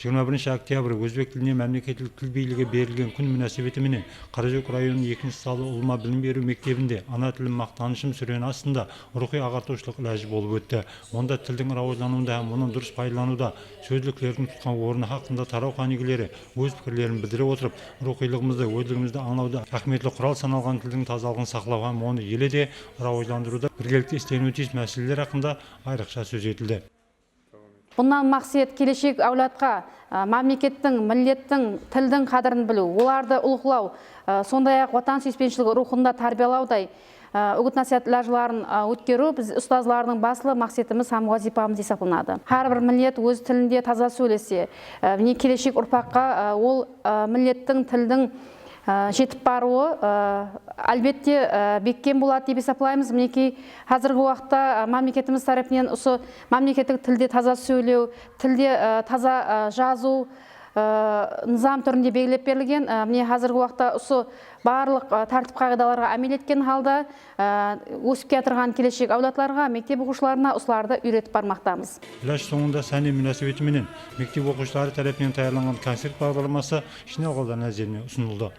21 октябрь өзбек тіліне мемлекеттік тіл бийлігі берілген күн мünәсәбәтіменен Қаражөк районының 2 салы ұлыма білім беру мектебінде ана тілім мақтанышым сүрені астында рухи ағартушылық ләжі болып өтті. Онда тілдің рауажлануында һәм оның дұрыс пайдалануда сөздіктердің тұтқан орны хақында тарау қанигілері өз пікірлерін білдіре отырып, рухилығымызды, өздігімізді аңлауда ахметлі құрал саналған тілдің тазалығын сақлау һәм оны елде рауажландыруда біргелікте істенуі тиіс мәселелер хақында айрықша сөз етілді. Бұнан мақсат келешек әулетқа мемлекеттің, миллеттің, тілдің қадірін білу, оларды ұлғылау, сондай-ақ отан сүйіспеншілігі рухында тәрбиелаудай үгіт-насихат ләжіларын өткеру біз ұстазлардың басты мақсатымыз һәм вазипамыз есептелінеді. Әрбір миллет өз тілінде таза сөйлесе, келешек ұрпаққа ол миллеттің, тілдің жетіп баруы әлбетте беккен болады деп есептейміз. Мінекей қазіргі уақытта мемлекетіміз тарапынан осы мемлекеттік тілде таза сөйлеу, тілде таза жазу низам түрінде белгілеп берілген. Міне қазіргі уақытта осы барлық тәртіп қағидаларға әмел еткен халда өсіп келе келешек әулетларға, мектеп оқушыларына осыларды үйретіп бармақтамыз. Пляж соңында сәни мünәсәбәтіменен мектеп оқушылары тарапынан таярланған концерт бағдарламасы жиналғандар назарына ұсынылды.